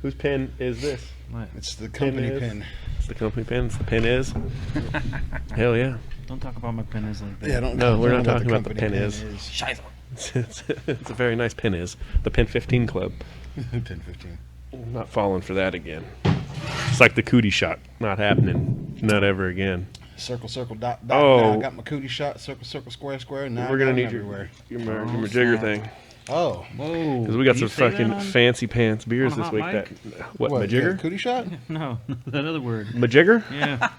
Whose pen is this? What? It's the company pin. It's the company pen. It's the pen is. Hell yeah. Don't talk about my pen is like that. Yeah, don't. No, we're not what talking about the company pen is. Scheiße. It's a very nice pen is. The Pen 15 Club. Pen 15. Not falling for that again. It's like the cootie shot. Not happening. Not ever again. Circle, circle, dot, dot. Oh. Now I got my cootie shot. Circle, circle, square, square. Now We're gonna I got need them everywhere. your jigger thing. Oh, Whoa. Because we got Did some you say that fucking on- fancy pants beers on this Hot week. Mic? What you got a majigger? cootie shot? No, that other word. Majigger? Yeah.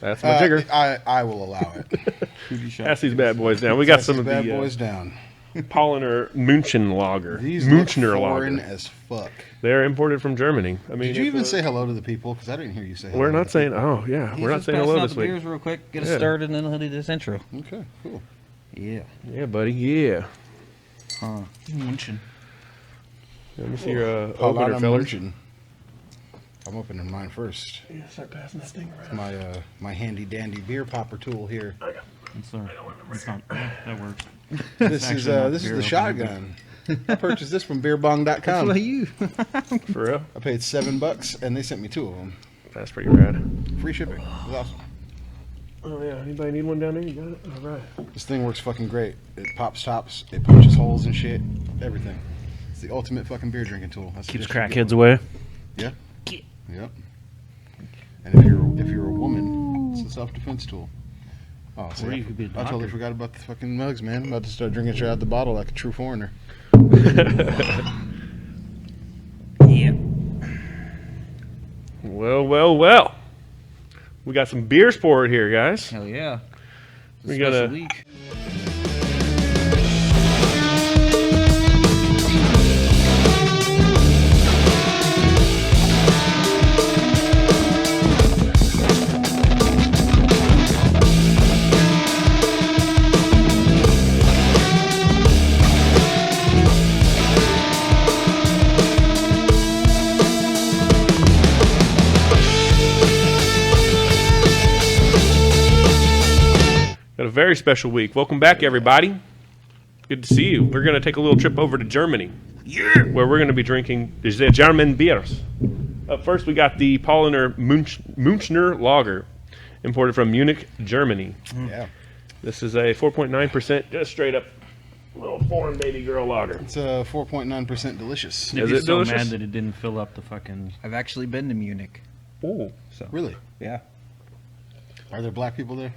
That's majigger. I will allow it. Cootie shot. Pass these bad boys down. We got Pass some these of bad the boys down. Paulaner Munchner Lager. These look Munchner foreign Lager. as fuck. They're imported from Germany. I mean, Did you it's even a- say hello to the people? Because I didn't hear you say hello. We're to not the saying. Oh yeah, we're not saying hello this week. Beers real quick. Get us Yeah. started, and then I'll do this intro. people. Okay, cool. Yeah. Yeah, buddy. Yeah. Huh. Munchen. Let me see your opener, Paulaner fellas. Munchner. I'm opening mine first. Yeah, start passing this thing around. My handy dandy beer popper tool here. It's not, that works. This is actually not this is beer the shotgun. I purchased this from beerbong.com. you. For real? I paid $7 and they sent me 2 of them. That's pretty rad. Free shipping. It was awesome. Oh yeah. Anybody need one down there? You got it. All right. This thing works fucking great. It pops tops. It punches holes and shit. Everything. It's the ultimate fucking beer drinking tool. That's Keeps what you should crackheads get. away. Yeah. Yep. And if you're a woman, it's a self defense tool. Oh, see, Or you could be a I totally doctor. forgot about the fucking mugs, man. I'm about to start drinking straight out the bottle like a true foreigner. Yep. Well. We got some beers poured here, guys. Hell yeah. It's a We got special a- week. Got a very special week. Welcome back, everybody. Good to see you. We're going to take a little trip over to Germany, where we're going to be drinking the German beers. Up first, we got the Paulaner Munchner Lager, imported from Munich, Germany. Yeah. This is a 4.9%, just straight up little foreign baby girl lager. It's 4.9% delicious. Is They'd be it so delicious? mad that it didn't fill up the fucking. I've actually been to Munich. Ooh. So Really? yeah. Are there black people there?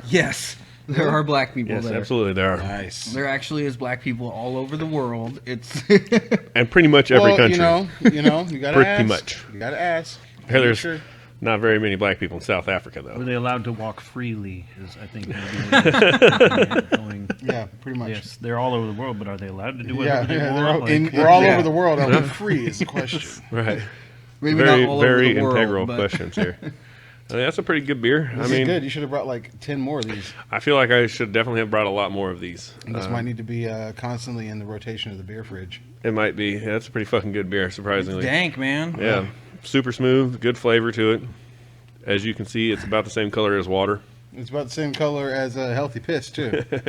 Yes, there are black people Yes, there. absolutely, there are. Nice. There actually is black people all over the world. It's And pretty much every country. You gotta Pretty ask. much. You gotta ask. Here, there's Sure. not very many black people in South Africa, Were though. they allowed to walk freely? Is I think maybe going. Yeah, pretty much. Yes, they're all over the world, but are they allowed to do Yeah, whatever they they're want? all, Like, we're all Yeah. over the world. Are we free? Is the question. Right. maybe Very, not all over very the world, integral but questions here. I mean, that's a pretty good beer. This I mean, is good. You should have brought like 10 more of these. I feel like I should definitely have brought a lot more of these. And this might need to be constantly in the rotation of the beer fridge. It might be. Yeah, that's a pretty fucking good beer, surprisingly. dank, man. Yeah, super smooth, good flavor to it. As you can see, it's about the same color as water. It's about the same color as a healthy piss too. But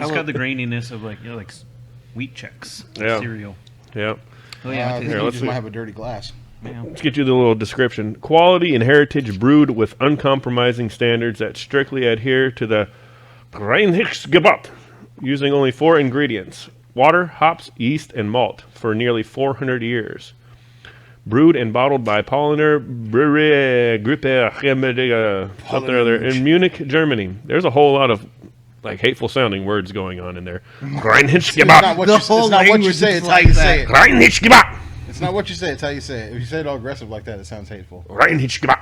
it's got the graininess of like like wheat checks Yeah. cereal. Yeah. Oh yeah. I it think Here, you let's just see. might have a dirty glass. Yeah. Let's get you the little description. Quality and heritage brewed with uncompromising standards that strictly adhere to the Reinheitsgebot, using only 4 ingredients: water, hops, yeast, and malt for nearly 400 years. Brewed and bottled by Paulaner Brewery something or other in Munich, Germany. There's a whole lot of like hateful sounding words going on in there. It's Reinheitsgebot. not what The you, whole it's not what you language say. is It's how like you say it. Reinheitsgebot. It's not what you say. It's how you say it. If you say it all aggressive like that, it sounds hateful. Reinheitsgebot.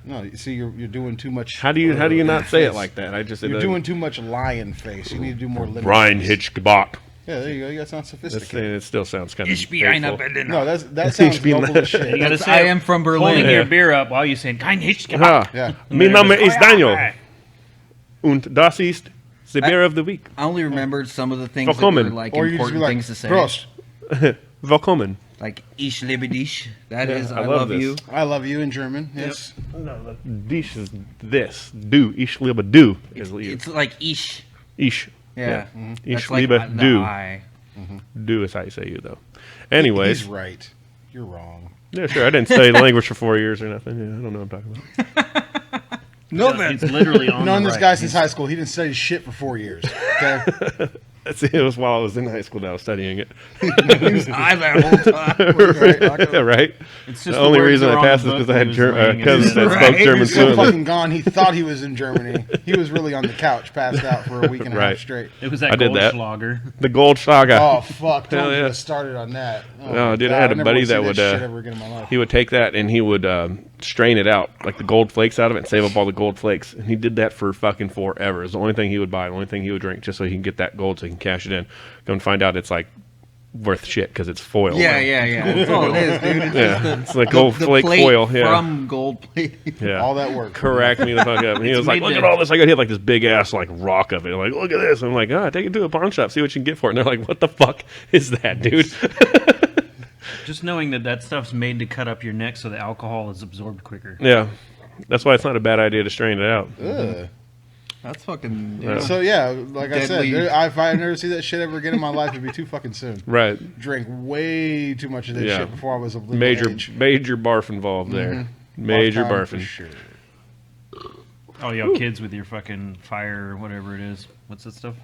No, you see, you're doing too much. How do you not say it like that? I just You're doing too much lion face. You need to do more limit. Reinheitsgebot. Yeah, there you go. You got to sound That's sophisticated. it still sounds kind of Ich bin einer hateful. Berliner. No, that sounds be noble like- as shit. You gotta That's- say I it am from holding Berlin. your beer up while you saying "Kein Hitchgebot." Ah, Yeah. mein Name ist Daniel. Und das ist the beer of the week. I only remembered some of the things that Willkommen. were like Or you just be important like, things to say. Prost. Willkommen. Like Ich liebe dich. That Yeah, is I I love love this. you. I love you in German. Yes. No, this is this. Du. Ich liebe du. It's like Ich. Ich. Yeah. Ich That's like liebe the du. I. Du is how you say you, though. Anyways, He's right. You're wrong. Yeah, sure. I didn't study the language for 4 years or nothing. Yeah, I don't know what I'm talking about. No, It's literally on Known the this right. guy since high school. He didn't study shit for 4 years. Okay. It was while I was in high school that I was studying it. he was high that whole time. Right? It's just The only words reason are I on the passed is book because I and had he was laying it cousins down. that spoke Right. German He was so fluently. fucking gone. He thought he was in Germany. He was really on the couch, passed out for a week and a Right. half straight. It was that I did that. Goldschlager. The Goldschlager. Oh fuck! Don't Hell get yeah. us started on that. Oh, dude, I God, had a never buddy wanna see that would, shit ever again in my life. He would take that and he would strain it out, like the gold flakes out of it, and save up all the gold flakes. And he did that for fucking forever. It's the only thing he would buy, the only thing he would drink, just so he can get that gold so he can cash it in. Go and find out it's like worth shit because it's foil. Yeah, yeah. That's all it is, dude. It's Yeah, just the, it's like gold the flake plate foil. Yeah, from gold plate. yeah. All that work. Cracked me the fuck up. And he was like, made "Look to- at all this! I got hit like this big ass like rock of it. Like, look at this." I'm like, "Ah, take it to a pawn shop, see what you can get for it." And they're like, "What the fuck is that, dude?" Just knowing that stuff's made to cut up your neck so the alcohol is absorbed quicker. Yeah, that's why it's not a bad idea to strain it out. Ugh. That's fucking. Yeah. So yeah, like I said, Deadly. if I never see that shit ever again in my life, it'd be too fucking soon. Right. Drank way too much of this Yeah. shit before I was of legal Major age. barf involved there. Major Barf time for barfing. sure. Oh, y'all kids with your fucking fire or whatever it is. What's that stuff?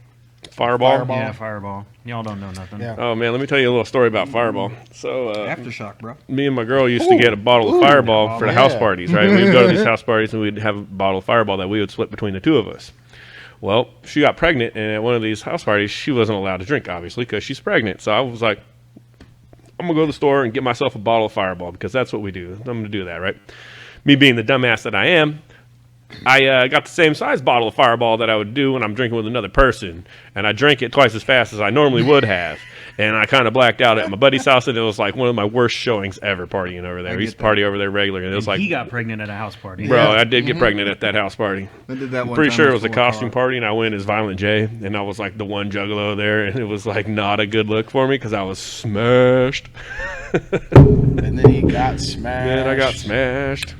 Fireball. Fireball. Yeah, fireball. Y'all don't know nothing. Yeah. Oh man, let me tell you a little story about Fireball. So Aftershock, bro. me and my girl used to get a bottle of Fireball for the house yeah. parties, right? We'd go to these house parties and we'd have a bottle of Fireball that we would split between the two of us. Well, she got pregnant, and at one of these house parties, she wasn't allowed to drink, obviously, because she's pregnant. So I was like, I'm going to go to the store and get myself a bottle of Fireball, because that's what we do. I'm going to do that, right? Me being the dumbass that I am, I got the same size bottle of Fireball that I would do when I'm drinking with another person, and I drank it twice as fast as I normally would have, and I kind of blacked out at my buddy's house, and it was like one of my worst showings ever partying over there. We used to party over there regularly, and it was like, He got pregnant at a house party. bro, Yeah. I did get pregnant at that house party. I did that one Pretty time sure it was a before costume car. party, and I went as Violent J, and I was like the one juggalo there, and it was like not a good look for me because I was smashed. And then he got smashed. Man, I got smashed.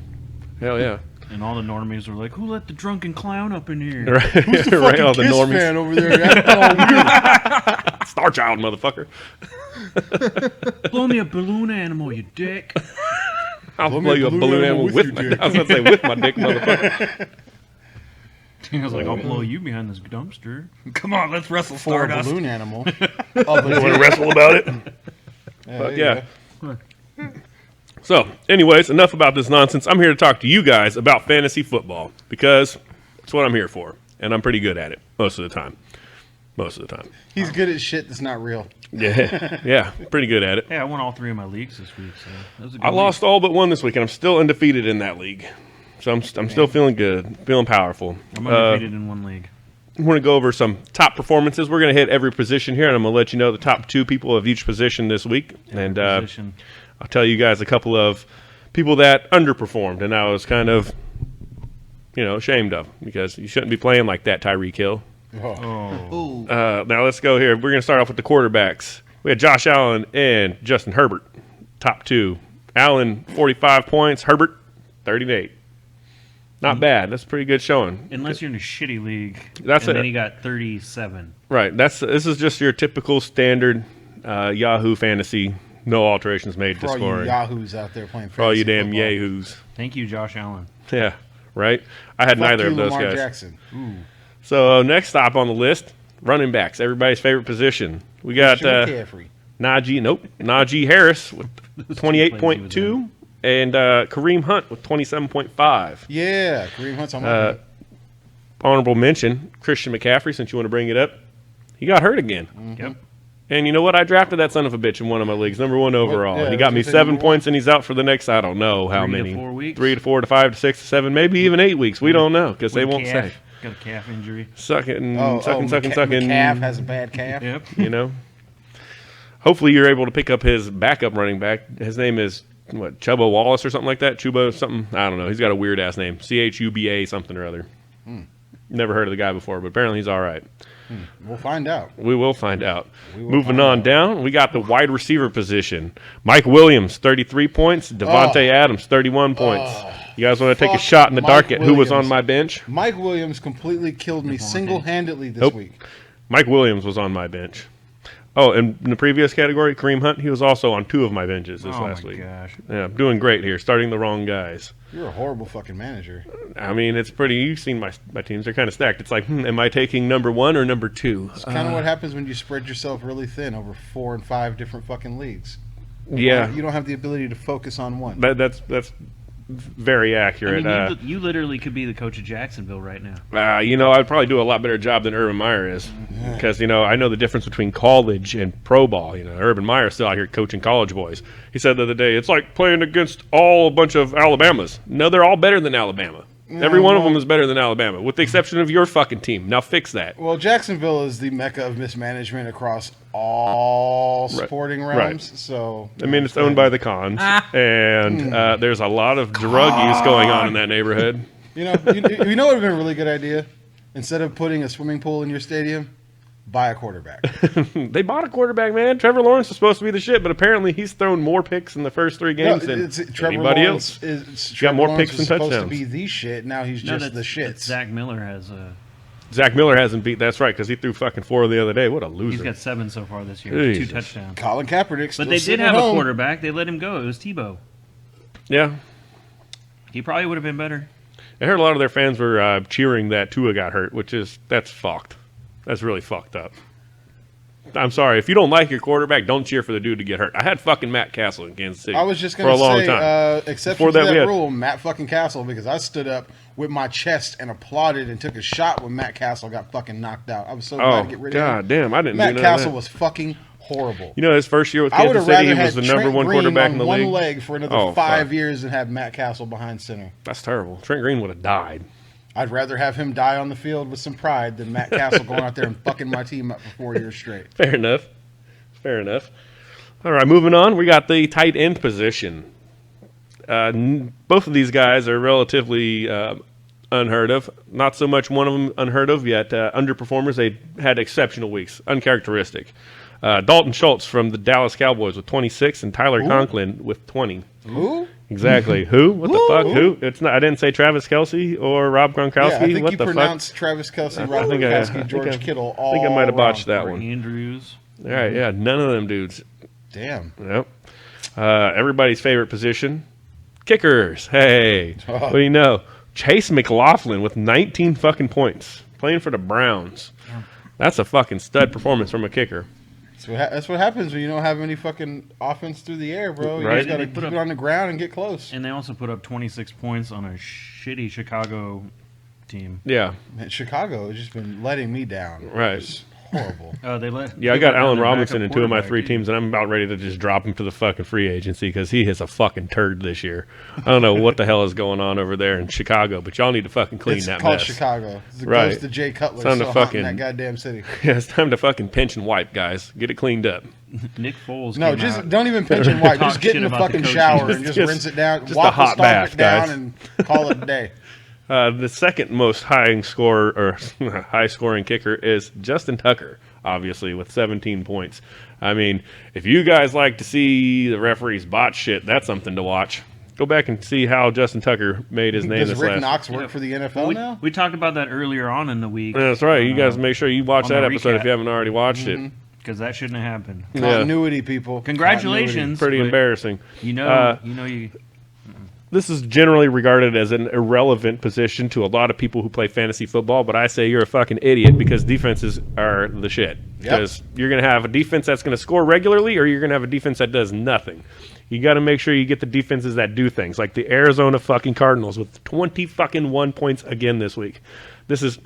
Hell yeah. And all the normies were like, "Who let the drunken clown up in here?" Right, Who's the right, fucking all the Kiss normies. fan over there? Acting all weird? Star Child, motherfucker. Blow me a balloon animal, you dick. I'll Blow me blow a you a balloon balloon animal animal with with your my dick. I was going to say with my dick, motherfucker. I was like, "I'll blow you behind this dumpster." Come on, let's wrestle For a Stardust. balloon animal. You want to wrestle about it? But yeah. So, anyways, enough about this nonsense. I'm here to talk to you guys about fantasy football because it's what I'm here for, and I'm pretty good at it most of the time. Most of the time. He's good at shit that's not real. Yeah, yeah, pretty good at it. Hey, I won all 3 of my leagues this week, so that was a good I lost all but one this week, and I'm still undefeated in that league. So I'm still feeling good, feeling powerful. week. I'm undefeated in one league. I'm going to go over some top performances. We're going to hit every position here, and I'm going to let you know the top 2 people of each position this week. And Position. I'll tell you guys a couple of people that underperformed, and I was kind of, ashamed of because you shouldn't be playing like that, Tyreek Hill. Oh. Ooh. Now let's go here. We're going to start off with the quarterbacks. We had Josh Allen and Justin Herbert, top 2. Allen, 45 points. Herbert, 38. Not bad. That's a pretty good showing. Unless you're in a shitty league, That's and it. then he got 37. Right. This is just your typical standard Yahoo fantasy. No alterations made For to all you scoring. yahoos out there playing For all you fantasy damn football. yahoos. Thank you, Josh Allen. Yeah. Right. I had Fuck neither you, of those Lamar guys. Jackson. So next stop on the list, running backs. Everybody's favorite position. We got McCaffrey. Najee Harris with 28.2 and Kareem Hunt with 27.5. Yeah, Kareem Hunt's on my team. Honorable mention, Christian McCaffrey, since you want to bring it up. He got hurt again. Yep. And you know what? I drafted that son of a bitch in one of my leagues, number 1 overall. yeah, and he I got was me gonna say 7 number points, and he's out for the next, I don't know how 3 to many. 4 weeks? 3 to 4 to 5 to 6 to 7, maybe even 8 weeks. We don't know because they With won't calf. say. Got a calf injury. Sucking. McCaff has a bad calf. Yep. Hopefully you're able to pick up his backup running back. His name is, Chuba Wallace or something like that? Chuba something? I don't know. He's got a weird-ass name. Chuba something or other. Never heard of the guy before, but apparently he's all right. We'll find out. We will find out. We will Moving find on out. down, we got the wide receiver position. Mike Williams, 33 points. Devontae Adams, 31 points. You guys want to take a Fuck shot in the Mike dark at who was on Williams. my bench? Mike Williams completely killed me single-handedly this Nope. week. Mike Williams was on my bench. Oh, and in the previous category, Kareem Hunt, he was also on 2 of my benches this last week. Gosh. Yeah, I'm doing great here, starting the wrong guys. You're a horrible fucking manager. I mean, it's pretty. You've seen my teams; they're kind of stacked. It's like, am I taking number 1 or number 2? It's kind of what happens when you spread yourself really thin over 4 and 5 different fucking leagues. Yeah, You don't have the ability to focus on one. that's very accurate. I mean, you literally could be the coach of Jacksonville right now. I'd probably do a lot better job than Urban Meyer is, because I know the difference between college and pro ball. Urban Meyer's still out here coaching college boys. He said the other day, it's like playing against a bunch of Alabamas. No, they're all better than Alabama. Every one of them is better than Alabama, with the exception of your fucking team. Now fix that. Well, Jacksonville is the mecca of mismanagement across all sporting realms. Right. So I mean, it's owned by the Khans, and there's a lot of drug use going on in that neighborhood. you know what would have been a really good idea? Instead of putting a swimming pool in your stadium, buy a quarterback. They bought a quarterback, man. Trevor Lawrence is supposed to be the shit, but apparently he's thrown more picks in the first 3 games than anybody else. Trevor more Lawrence picks was and supposed touchdowns. to be the shit. Now he's just the shit. Zach Miller has Zach Miller hasn't beat. That's right, because he threw fucking 4 the other day. What a loser! he's got 7 so far this year, Jesus. 2 touchdowns. Colin Kaepernick. But still they did sitting have at a home. quarterback. They let him go. It was Tebow. Yeah, He probably would have been better. I heard a lot of their fans were cheering that Tua got hurt, that's fucked. That's really fucked up. I'm sorry. If you don't like your quarterback, don't cheer for the dude to get hurt. I had fucking Matt Castle in Kansas City I was just for going a to long say, time. exception Before to that, we that had- rule, Matt fucking Castle, because I stood up with my chest and applauded and took a shot when Matt Castle got fucking knocked out. I was so glad Oh, to get rid of him. god damn. I didn't Matt do none of Castle that. was fucking horrible. His first year with I would Kansas have City, rather he was had the number Trent 1 Green quarterback on in the one league. leg for another Oh, 5 fuck. years and have Matt Castle behind center. That's terrible. Trent Green would have died. I'd rather have him die on the field with some pride than Matt Castle going out there and fucking my team up for 4 years straight. Fair enough. Fair enough. All right, moving on. We got the tight end position. Both of these guys are relatively unheard of. Not so much one of them unheard of yet. Underperformers. They had exceptional weeks. Uncharacteristic. Dalton Schultz from the Dallas Cowboys with 26 and Tyler Conklin with 20. Who? Exactly. Who? What the fuck? Who? It's not. I didn't say Travis Kelce or Rob Gronkowski. Yeah, I think what you the pronounced Travis Kelce, Rob think I- I Gronkowski, think George I- Kittle I all think I might have botched wrong. that Or one. Andrews. All right, yeah, none of them dudes. Damn. Yep. Everybody's favorite position, kickers. Hey, what do you know? Chase McLaughlin with 19 fucking points, playing for the Browns. That's a fucking stud performance from a kicker. That's what happens when you don't have any fucking offense through the air, bro. You Right. just got to They put keep up- it on the ground and get close. And they also put up 26 points on a shitty Chicago team. Yeah, Man, Chicago has just been letting me down. Right. It's horrible. They let. yeah. I they got let down Allen their Robinson backup in 2 of my quarterback, 3 too. teams, and I'm about ready to just drop him to the fucking free agency because he is a fucking turd this year. I don't know what the hell is going on over there in Chicago, but y'all need to fucking clean It's that called mess. Chicago. It's the Right. ghost of Jay Cutler. Time to So hot in fucking- that goddamn city. Yeah, it's time to fucking pinch and wipe, guys. Get it cleaned up. Nick Foles. No, came just out. don't even pinch and wipe. Talk Just get shit in the about the fucking coaches. shower and just Just- rinse it down. just a Waffle hot stomp bath, it down guys. and call it a day. The second most high scoring kicker is Justin Tucker, obviously, with 17 points. I mean, if you guys like to see the referees botch shit, that's something to watch. Go back and see how Justin Tucker made his name Does this Rick last. Knox work for the NFL now? We talked about that earlier on in the week. That's right. You guys make sure you watch on that the episode if recap. you haven't already watched it. Because that shouldn't have happened. Continuity, people. Congratulations. Pretty but embarrassing. You know, Uh, This is generally regarded as an irrelevant position to a lot of people who play fantasy football, but I say you're a fucking idiot because defenses are the shit. Because you're going to have a defense that's going to score regularly or you're going to have a defense that does nothing. You got to make sure you get the defenses that do things, like the Arizona fucking Cardinals with 20 fucking 1 points again this week. This is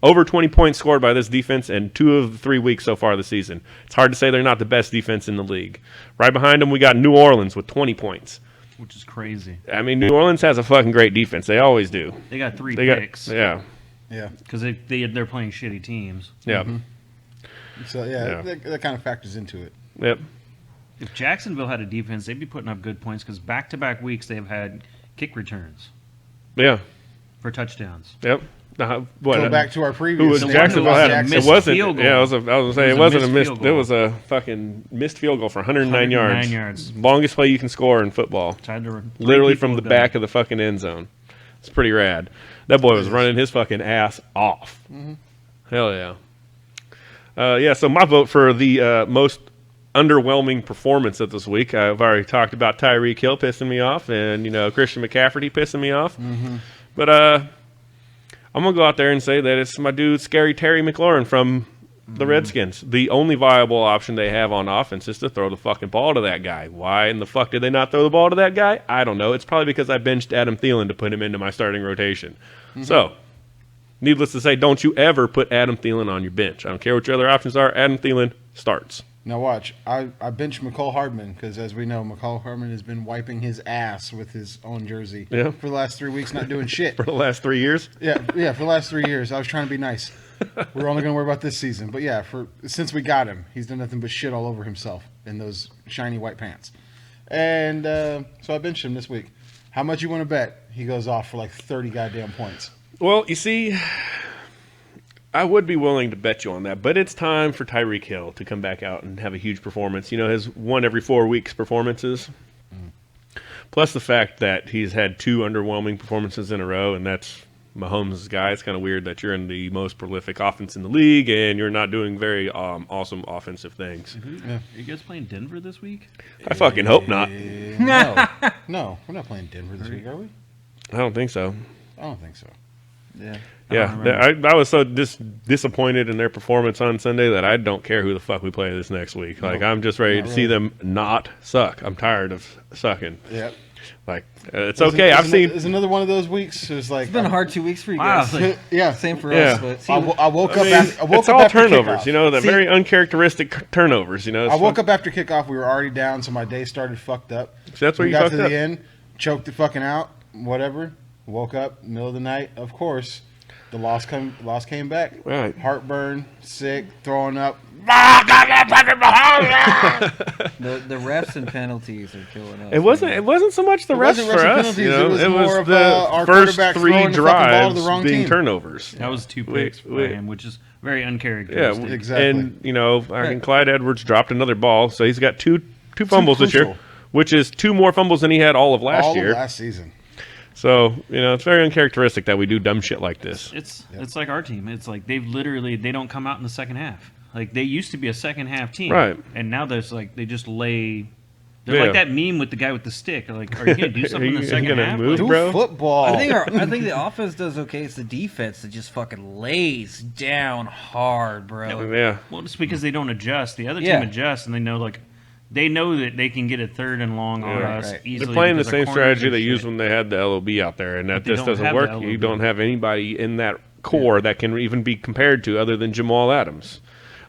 over 20 points scored by this defense in 2 of the 3 weeks so far this season. It's hard to say they're not the best defense in the league. Right behind them, we got New Orleans with 20 points. which is crazy. I mean, New Orleans has a fucking great defense. They always do. They got 3 They got, picks yeah, Yeah. because they're playing shitty teams. yeah, So, Yeah. that kind of factors into it. yep. If Jacksonville had a defense, they'd be putting up good points because back-to-back weeks they've had kick returns Yeah, for touchdowns. yep. What? Go back to our previous. Who was The one Jacksonville? who was Had a it missed wasn't. field goal. Yeah, I was gonna say it It was a wasn't a missed missed. field It goal. was a fucking missed field goal for 109 yards. 109 yards. Longest play you can score in football. Tried to Literally from the back of the fucking end zone. It's pretty rad. That boy was running his fucking ass off. Hell yeah. So my vote for the most underwhelming performance of this week. I've already talked about Tyreek Hill pissing me off, and Christian McCaffrey pissing me off. Mm-hmm. But I'm gonna go out there and say that it's my dude, Scary Terry McLaurin from the Redskins. The only viable option they have on offense is to throw the fucking ball to that guy. Why in the fuck did they not throw the ball to that guy? I don't know. It's probably because I benched Adam Thielen to put him into my starting rotation. Mm-hmm. So, needless to say, don't you ever put Adam Thielen on your bench. I don't care what your other options are. Adam Thielen starts. Now watch, I benched McCall Hardman because, as we know, McCall Hardman has been wiping his ass with his own jersey for the last 3 weeks, not doing shit. For the last 3 years? Yeah, for the last 3 years. I was trying to be nice. We're only going to worry about this season. But yeah, since we got him, he's done nothing but shit all over himself in those shiny white pants. And so I benched him this week. How much you want to bet he goes off for like 30 goddamn points? Well, you see, I would be willing to bet you on that, but it's time for Tyreek Hill to come back out and have a huge performance. His 1 every 4 weeks performances. Plus the fact that he's had 2 underwhelming performances in a row, and that's Mahomes' guy. It's kind of weird that you're in the most prolific offense in the league and you're not doing very awesome offensive things. Mm-hmm. Yeah. Are you guys playing Denver this week? I fucking hope not. No, we're not playing Denver this week, are we? I don't think so. I don't think so. Yeah, I was so disappointed in their performance on Sunday that I don't care who the fuck we play this next week. Like, I'm just ready to see them not suck. I'm tired of sucking. Yeah. Like, it's okay. It's another one of those weeks. It's been a hard 2 weeks for you guys. Same for us. But I woke up. It's all turnovers. Very uncharacteristic turnovers. I woke up after kickoff. We were already down, so my day started fucked up. So that's where we you got fucked to up. the end, choked it fucking out. Whatever. Woke up middle of the night. Of course, the loss came back. Right. Heartburn, sick, throwing up. the refs and penalties are killing us. It wasn't so much the refs for us. It was the first 3 drives being turnovers. That was 2 picks for him, which is very uncharacteristic. Yeah, exactly. And Clyde Edwards dropped another ball, so he's got two fumbles this year, which is 2 more fumbles than he had all of last year. All of last season. So, it's very uncharacteristic that we do dumb shit like this. It's like our team. It's like they don't come out in the second half. Like, they used to be a second half team. Right. And now there's like they just lay. They're like that meme with the guy with the stick. Like, are you gonna do something in the second half? Move, do bro? Football. I think the offense does okay. It's the defense that just fucking lays down hard, bro. Yeah. Well, it's because they don't adjust. The other team adjusts, and they know that they can get a 3rd and long on us easily. They're playing the same strategy they used when they had the LOB out there, and that just doesn't work. You don't have anybody in that core that can even be compared to other than Jamal Adams.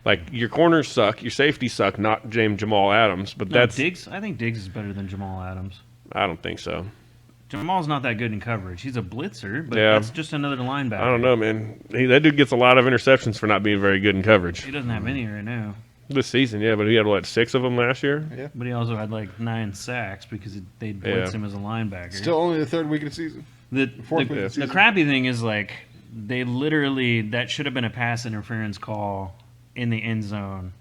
Like, your corners suck, your safeties suck, not Jamal Adams, but that's... Diggs? I think Diggs is better than Jamal Adams. I don't think so. Jamal's not that good in coverage. He's a blitzer, but that's just another linebacker. I don't know, man. That dude gets a lot of interceptions for not being very good in coverage. He doesn't have any right now. This season, but he had, 6 of them last year? Yeah. But he also had, 9 sacks because they blitzed him as a linebacker. Still only the 3rd week of the season. The crappy thing is, they literally, that should have been a pass interference call in the end zone.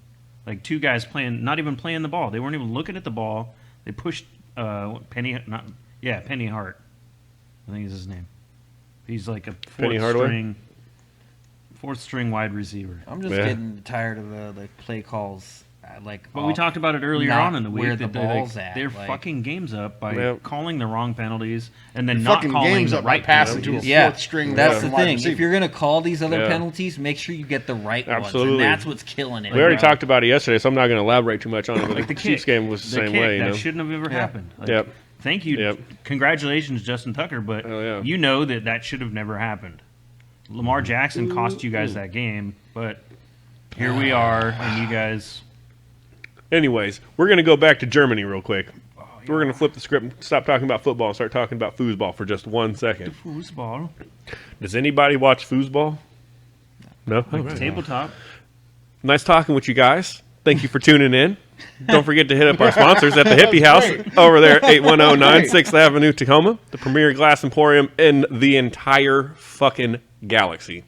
2 guys not even playing the ball. They weren't even looking at the ball. They pushed Penny Hart. I think is his name. He's like a fourth string wide receiver. I'm just getting tired of the play calls. But we talked about it earlier on in the week that they're fucking games up by calling the wrong penalties and then not calling games the up right by passing penalties. to a 4th string. That's the thing. If you're gonna call these other penalties, make sure you get the right ones, and that's what's killing it. We already talked about it yesterday, so I'm not going to elaborate too much on it. But the Chiefs game was the same way. That shouldn't have ever happened. Thank you. Congratulations, Justin Tucker. But you know that should have never happened. Lamar Jackson cost you guys that game, but here we are, and you guys. Anyways, we're going to go back to Germany real quick. We're going to flip the script and stop talking about football and start talking about foosball for just 1 second. Foosball. Does anybody watch foosball? No? Tabletop. Nice talking with you guys. Thank you for tuning in. Don't forget to hit up our sponsors at the Hippie House over there at 8109 6th Avenue, Tacoma, the premier glass emporium in the entire fucking galaxy.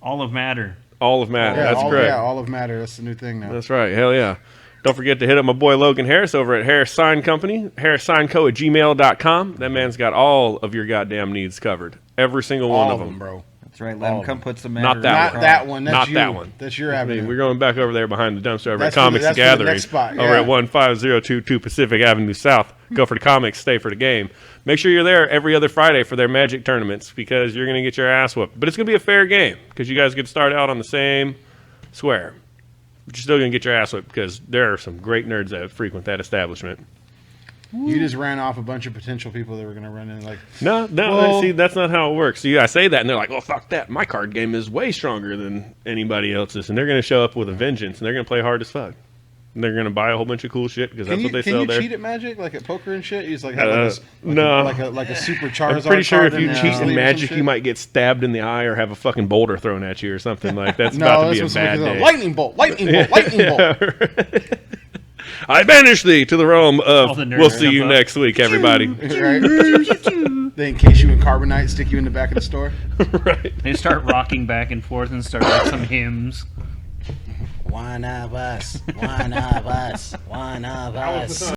All of Matter. All of Matter. That's correct. Yeah, all of Matter. That's the new thing now. That's right. Hell yeah. Don't forget to hit up my boy Logan Harris over at Harris Sign Company, harrissignco@gmail.com. That man's got all of your goddamn needs covered. Every single one of them. Bro. That's right. Let All him of come them. put some Not matter that in Not the that car. one. That's Not you. that one. That's your I avenue. mean, we're going back over there behind the dumpster over That's at for the- Comics that's for the Gathering next spot, over yeah. at 15022 Pacific Avenue South. Go for the comics, stay for the game. Make sure you're there every other Friday for their Magic tournaments because you're going to get your ass whooped. But it's going to be a fair game because you guys get to start out on the same square. But you're still going to get your ass whipped because there are some great nerds that frequent that establishment. You just ran off a bunch of potential people that were going to run in. Like, No, Well- see, that's not how it works. See, I say that, and they're like, "Oh, fuck that! My card game is way stronger than anybody else's," and they're going to show up with a vengeance, and they're going to play hard as fuck. And they're going to buy a whole bunch of cool shit because that's what they can sell you there. cheat at Magic, like at poker and shit? You just like have no. like a super Charizard. I'm pretty sure card if you in cheat your in sleeve or some Magic, shit? you might get stabbed in the eye or have a fucking boulder thrown at you or something like that's No, about to be that's a what bad somebody day. says. Lightning bolt, lightning bolt, lightning bolt. I banish thee to the realm All of. the nerds We'll see jump you up. next week, everybody. Right? They encase you in carbonite, stick you in the back of the store. Right. They start rocking back and forth and start like some hymns. One of us, one of us, one of us.